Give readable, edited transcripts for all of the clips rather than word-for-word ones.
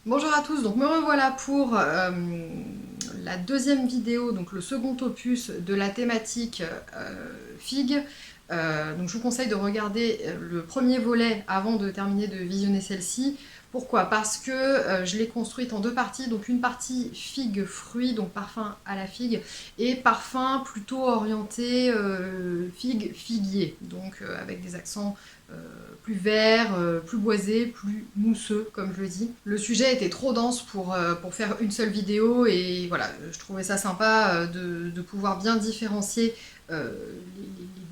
Bonjour à tous, donc me revoilà pour la deuxième vidéo, donc le second opus de la thématique figue. Donc je vous conseille de regarder le premier volet avant de terminer de visionner celle-ci. Pourquoi? Parce que je l'ai construite en deux parties, donc une partie figue fruit, donc parfum à la figue, et parfum plutôt orienté figue figuier, donc avec des accents plus vert, plus boisé, plus mousseux, comme je le dis. Le sujet était trop dense pour faire une seule vidéo, et voilà, je trouvais ça sympa de pouvoir bien différencier les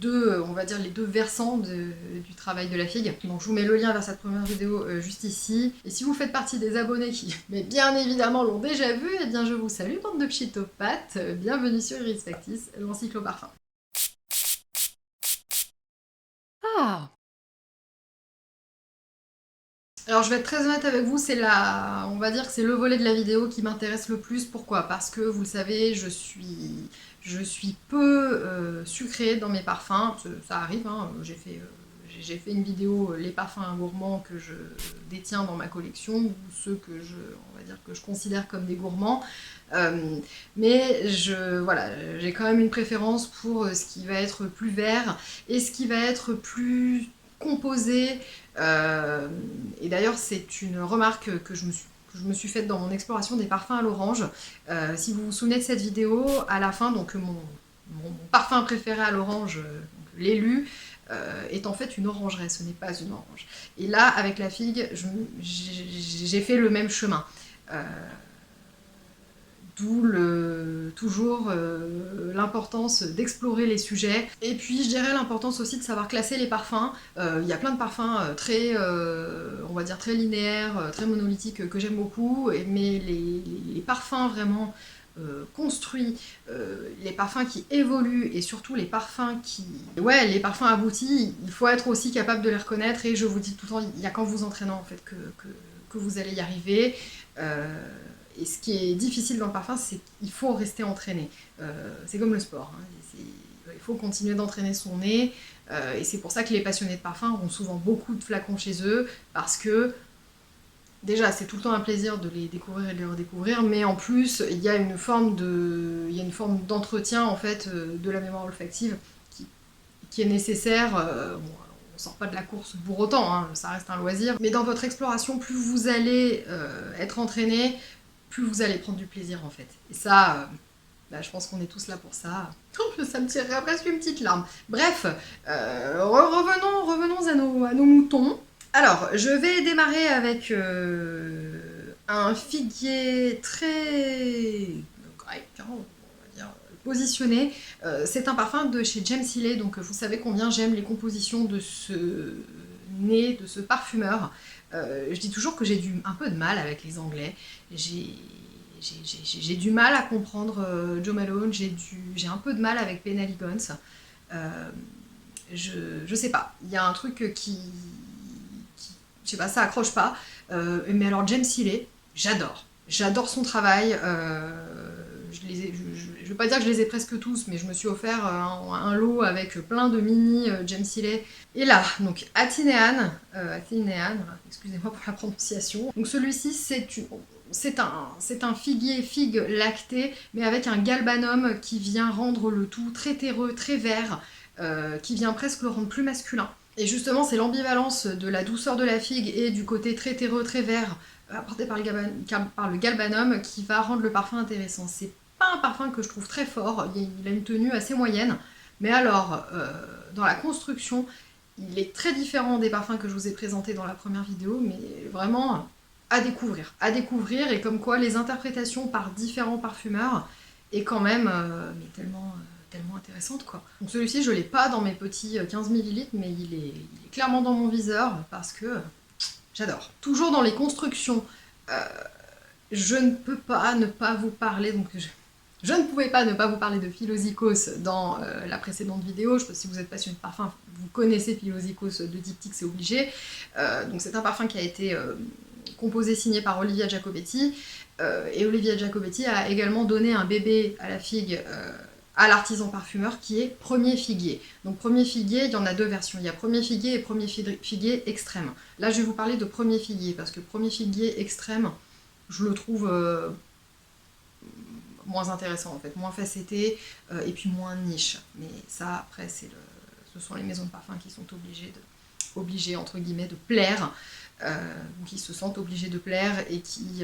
deux, on va dire les deux versants du travail de la figue. Donc je vous mets le lien vers cette première vidéo juste ici. Et si vous faites partie des abonnés qui, mais bien évidemment, l'ont déjà vu, eh bien je vous salue, bande de pchitopathes. Bienvenue sur Iris Factis, l'encycloparfum. Ah, alors je vais être très honnête avec vous, on va dire que c'est le volet de la vidéo qui m'intéresse le plus. Pourquoi? Parce que vous le savez, je suis peu sucrée dans mes parfums. Ça arrive, hein, j'ai fait une vidéo les parfums gourmands que je détiens dans ma collection, ou ceux que on va dire que je considère comme des gourmands. Mais voilà, j'ai quand même une préférence pour ce qui va être plus vert et ce qui va être plus composé. Euh, et d'ailleurs, c'est une remarque que je me suis faite dans mon exploration des parfums à l'orange. Si vous vous souvenez de cette vidéo, à la fin, donc mon parfum préféré à l'orange, l'élu, est en fait une orangerie, ce n'est pas une orange. Et là, avec la figue, j'ai fait le même chemin. Euh, D'où toujours l'importance d'explorer les sujets. Et puis je dirais l'importance aussi de savoir classer les parfums. Il y a plein de parfums très, on va dire très linéaires, très monolithiques que j'aime beaucoup, mais les parfums vraiment construits, les parfums qui évoluent et surtout les parfums qui... Ouais, les parfums aboutis, il faut être aussi capable de les reconnaître, et je vous dis tout le temps, il n'y a qu'en vous entraînant en fait que vous allez y arriver. Et ce qui est difficile dans le parfum, c'est qu'il faut rester entraîné. C'est comme le sport, hein. Il faut continuer d'entraîner son nez. Et c'est pour ça que les passionnés de parfum ont souvent beaucoup de flacons chez eux, parce que déjà, c'est tout le temps un plaisir de les découvrir et de les redécouvrir, mais en plus, il y a une forme d'entretien en fait de la mémoire olfactive qui, qui est nécessaire. Bon, on sort pas de la course pour autant, hein, ça reste un loisir. Mais dans votre exploration, plus vous allez être entraîné, plus vous allez prendre du plaisir en fait. Et ça, bah, je pense qu'on est tous là pour ça. Ça me tirerait presque une petite larme. Bref, revenons à nos moutons. Alors, je vais démarrer avec un figuier très grec, hein, on va dire positionné. C'est un parfum de chez James Hillet, donc vous savez combien j'aime les compositions de ce nez, de ce parfumeur. Je dis toujours que j'ai un peu de mal avec les Anglais. J'ai du mal à comprendre Joe Malone, j'ai un peu de mal avec Penny Guns. Euh, je sais pas, il y a un truc je sais pas, ça accroche pas. Mais alors James Hillet, j'adore. J'adore son travail. Je veux pas dire que je les ai presque tous, mais je me suis offert un lot avec plein de mini James Hillet. Et là, donc Athénéane, excusez-moi pour la prononciation. Donc celui-ci, c'est un figuier figue lacté, mais avec un galbanum qui vient rendre le tout très terreux, très vert, qui vient presque le rendre plus masculin. Et justement, c'est l'ambivalence de la douceur de la figue et du côté très terreux, très vert, apporté par le galbanum, qui va rendre le parfum intéressant. C'est pas un parfum que je trouve très fort, il a une tenue assez moyenne, mais alors, dans la construction, il est très différent des parfums que je vous ai présentés dans la première vidéo, mais vraiment à découvrir, et comme quoi les interprétations par différents parfumeurs est quand même mais tellement intéressante quoi. Donc celui-ci je l'ai pas dans mes petits 15 ml, mais il est clairement dans mon viseur parce que j'adore. Toujours dans les constructions, euh, je ne peux pas ne pas vous parler, donc je ne pouvais pas ne pas vous parler de Philosykos dans la précédente vidéo. Je sais pas si vous êtes passionné de parfum, vous connaissez Philosykos de Diptyque, c'est obligé. Donc c'est un parfum qui a été composé, signé par Olivia Giacobetti. Et Olivia Giacobetti a également donné un bébé à la figue à l'artisan parfumeur qui est Premier Figuier. Donc Premier Figuier, il y en a deux versions. Il y a Premier Figuier et Premier Figuier extrême. Là je vais vous parler de Premier Figuier parce que Premier Figuier extrême, je le trouve moins intéressant en fait, moins facetté et puis moins niche. Mais ça, après, ce sont les maisons de parfum qui sont obligées entre guillemets de plaire, ou qui se sentent obligées de plaire et qui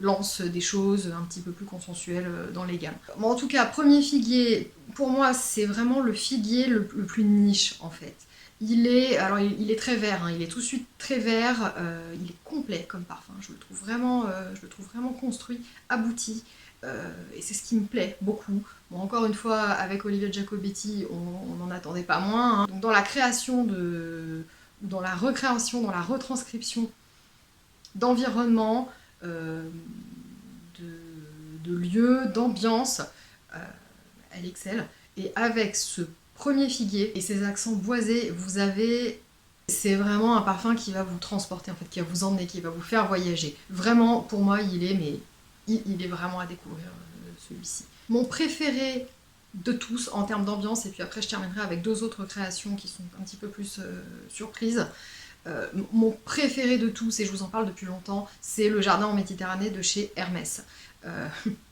lancent des choses un petit peu plus consensuelles dans les gammes. Bon, en tout cas, premier figuier, pour moi, c'est vraiment le figuier le plus niche en fait. Il est très vert, hein, il est tout de suite très vert, il est complet comme parfum, je le trouve vraiment construit, abouti, et c'est ce qui me plaît beaucoup. Bon, encore une fois, avec Olivia Giacobetti, on n'en attendait pas moins, hein. Donc dans la création dans la recréation, dans la retranscription d'environnement, euh, de lieux, d'ambiance, euh, elle excelle. Et avec ce premier figuier et ses accents boisés, vous avez... C'est vraiment un parfum qui va vous transporter, en fait, qui va vous emmener, qui va vous faire voyager. Vraiment, pour moi, il est vraiment à découvrir, celui-ci. Mon préféré de tous en termes d'ambiance, et puis après je terminerai avec deux autres créations qui sont un petit peu plus surprises. Mon préféré de tous, et je vous en parle depuis longtemps, c'est le Jardin en Méditerranée de chez Hermès.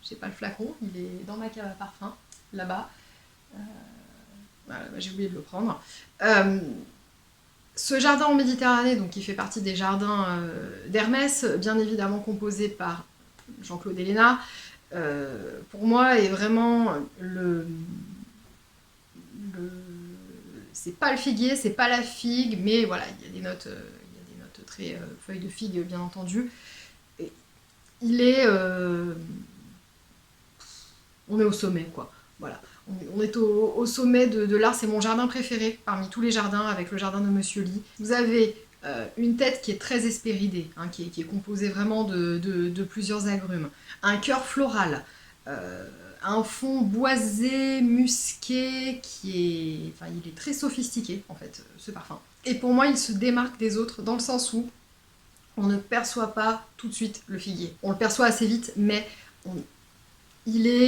J'ai pas le flacon, il est dans ma cave à parfum, là-bas. Voilà, j'ai oublié de le prendre. Ce jardin en Méditerranée, donc, qui fait partie des jardins d'Hermès, bien évidemment composé par Jean-Claude Ellena, pour moi est vraiment c'est pas le figuier, c'est pas la figue, mais voilà, il y a des notes très feuilles de figue, bien entendu. Et il est... on est au sommet, quoi. Voilà. On est au sommet de l'art, c'est mon jardin préféré parmi tous les jardins, avec le jardin de Monsieur Lee. Vous avez une tête qui est très hespéridée, hein, qui est composée vraiment de plusieurs agrumes. Un cœur floral, un fond boisé, musqué, enfin, il est très sophistiqué, en fait, ce parfum. Et pour moi, il se démarque des autres dans le sens où on ne perçoit pas tout de suite le figuier. On le perçoit assez vite, mais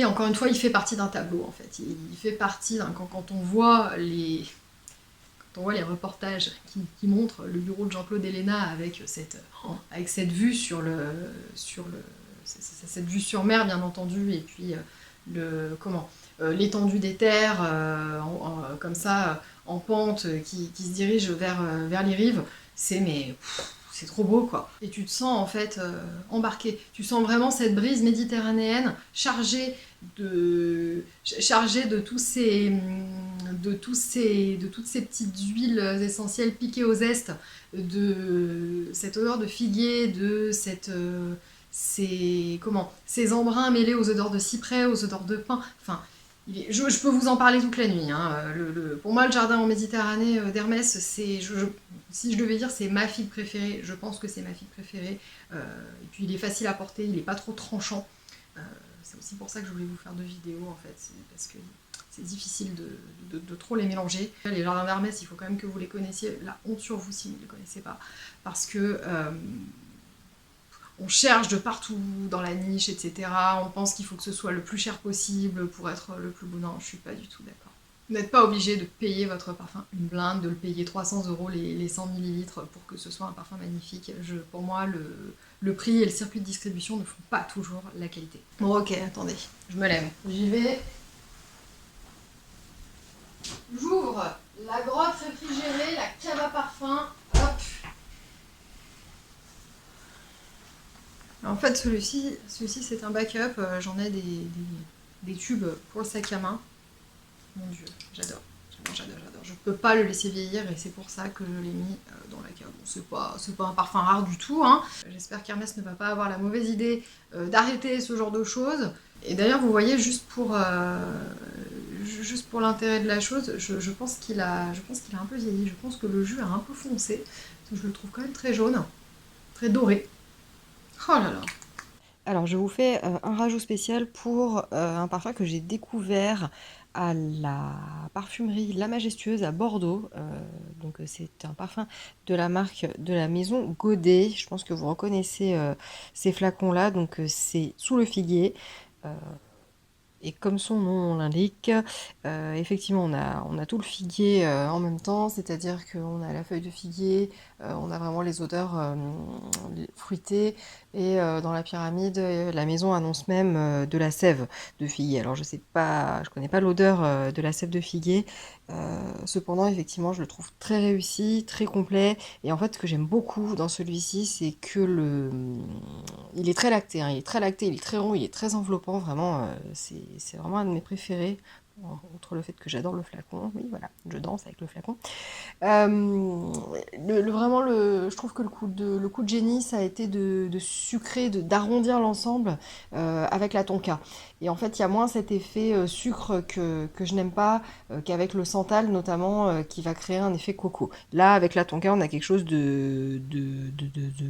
encore une fois, il fait partie d'un tableau, en fait. Il fait partie quand on voit les reportages qui montrent le bureau de Jean-Claude Ellena avec cette vue cette vue sur mer, bien entendu, et puis l'étendue des terres comme ça en pente qui se dirige vers les rives, c'est trop beau, quoi. Et tu te sens en fait embarqué. Tu sens vraiment cette brise méditerranéenne chargée de toutes ces petites huiles essentielles piquées au zeste, de cette odeur de figuier, ces embruns mêlés aux odeurs de cyprès, aux odeurs de pin. Enfin, je peux vous en parler toute la nuit, hein. Pour moi, le jardin en Méditerranée d'Hermès, si je devais dire c'est ma figue préférée, je pense que c'est ma figue préférée. Et puis il est facile à porter, il n'est pas trop tranchant. C'est aussi pour ça que je voulais vous faire deux vidéos, en fait, parce que c'est difficile de trop les mélanger. Les jardins d'Hermès, il faut quand même que vous les connaissiez. La honte sur vous si vous ne les connaissez pas, parce que on cherche de partout dans la niche, etc. On pense qu'il faut que ce soit le plus cher possible pour être le plus beau. Non, je suis pas du tout d'accord. Vous n'êtes pas obligé de payer votre parfum une blinde, de le payer 300 € les 100 ml pour que ce soit un parfum magnifique. Pour moi, le prix et le circuit de distribution ne font pas toujours la qualité. Bon, ok, attendez, je me lève. J'y vais. J'ouvre la grotte réfrigérée, la cave à parfum. Hop. En fait, celui-ci c'est un backup. J'en ai des tubes pour le sac à main. Mon Dieu, j'adore. Je peux pas le laisser vieillir et c'est pour ça que je l'ai mis dans la cave. Bon, c'est pas un parfum rare du tout, hein. J'espère qu'Hermès ne va pas avoir la mauvaise idée d'arrêter ce genre de choses. Et d'ailleurs, vous voyez, juste pour l'intérêt de la chose, je pense qu'il a un peu vieilli. Je pense que le jus a un peu foncé. Parce que je le trouve quand même très jaune, très doré. Oh là là. Alors, je vous fais un rajout spécial pour un parfum que j'ai découvert à la parfumerie La Majestueuse à Bordeaux. Donc, c'est un parfum de la marque de la maison Godet. Je pense que vous reconnaissez ces flacons-là. Donc, c'est sous le figuier. Et comme son nom l'indique, effectivement, on a tout le figuier en même temps, c'est-à-dire qu'on a la feuille de figuier, on a vraiment les odeurs fruitées, Et dans la pyramide, la maison annonce même de la sève de figuier. Alors je connais pas l'odeur de la sève de figuier. Cependant, effectivement, je le trouve très réussi, très complet. Et en fait, ce que j'aime beaucoup dans celui-ci, c'est que il est très lacté, hein. Il est très lacté, il est très rond, il est très enveloppant. Vraiment, c'est vraiment un de mes préférés. Outre le fait que j'adore le flacon, oui voilà, je danse avec le flacon. Vraiment, je trouve que le coup de génie, ça a été de sucrer, d'arrondir l'ensemble avec la tonka. Et en fait, il y a moins cet effet sucre que je n'aime pas qu'avec le santal, notamment, qui va créer un effet coco. Là, avec la tonka, on a quelque chose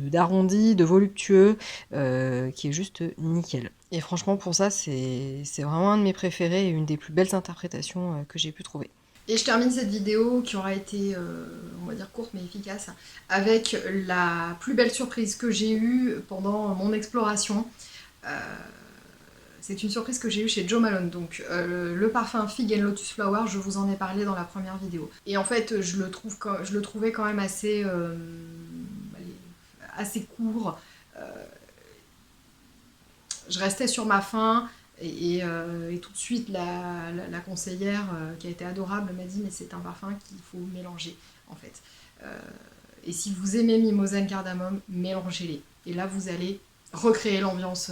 d'arrondi, de voluptueux, qui est juste nickel. Et franchement, pour ça, c'est vraiment un de mes préférés et une des plus belles interprétations que j'ai pu trouver. Et je termine cette vidéo qui aura été, on va dire courte mais efficace, avec la plus belle surprise que j'ai eue pendant mon exploration. Euh, c'est une surprise que j'ai eue chez Jo Malone. Donc le parfum Fig and Lotus Flower, je vous en ai parlé dans la première vidéo. Et en fait, je le trouvais quand même assez, assez court. Euh, je restais sur ma faim. Et tout de suite, la conseillère, qui a été adorable, m'a dit mais c'est un parfum qu'il faut mélanger, en fait. Euh, et si vous aimez Mimosa et Cardamome, mélangez-les. Et là, vous allez recréer l'ambiance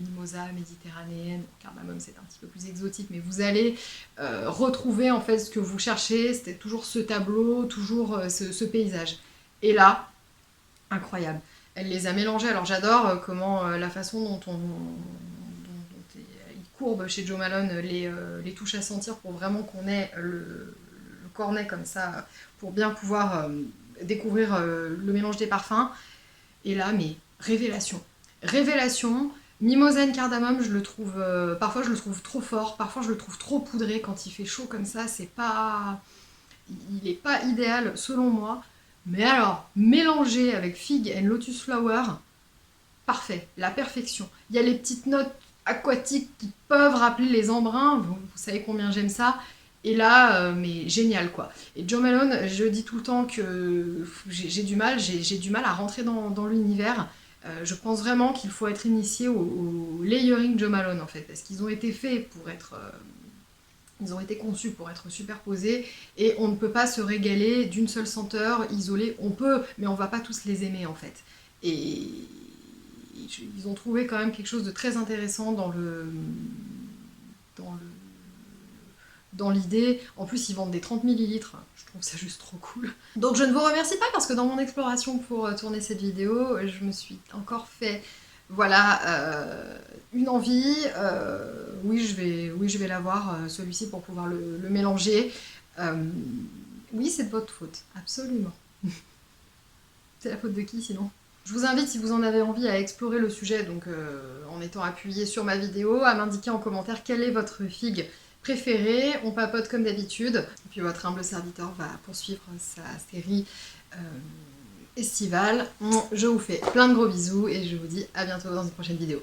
Mimosa méditerranéenne. Cardamome, c'est un petit peu plus exotique, mais vous allez retrouver en fait ce que vous cherchez. C'était toujours ce tableau, toujours ce paysage. Et là, incroyable. Elle les a mélangés. Alors j'adore comment la façon dont il courbe chez Jo Malone les touches à sentir pour vraiment qu'on ait le cornet comme ça pour bien pouvoir découvrir le mélange des parfums. Et là, mais révélation. Révélation. Mimosène cardamome, je le trouve parfois je le trouve trop fort, parfois je le trouve trop poudré quand il fait chaud comme ça, c'est pas il est pas idéal selon moi. Mais alors, mélangé avec Fig and Lotus Flower, parfait, la perfection. Il y a les petites notes aquatiques qui peuvent rappeler les embruns, vous savez combien j'aime ça. Et là, mais génial quoi. Et Jo Malone, je dis tout le temps que j'ai du mal à rentrer dans l'univers. Je pense vraiment qu'il faut être initié au layering Jo Malone en fait, parce qu'ils ont été faits pour être ils ont été conçus pour être superposés et on ne peut pas se régaler d'une seule senteur isolée. On peut, mais on va pas tous les aimer en fait. Et ils ont trouvé quand même quelque chose de très intéressant dans le dans l'idée. En plus, ils vendent des 30 millilitres. Je trouve ça juste trop cool. Donc je ne vous remercie pas parce que dans mon exploration pour tourner cette vidéo, je me suis encore fait voilà, une envie. Oui, je vais l'avoir, celui-ci, pour pouvoir le mélanger. Euh, oui, c'est de votre faute, absolument. C'est la faute de qui sinon? Je vous invite, si vous en avez envie, à explorer le sujet, donc en étant appuyé sur ma vidéo, à m'indiquer en commentaire quelle est votre figue préférée. On papote comme d'habitude. Et puis votre humble serviteur va poursuivre sa série estivale. Je vous fais plein de gros bisous et je vous dis à bientôt dans une prochaine vidéo.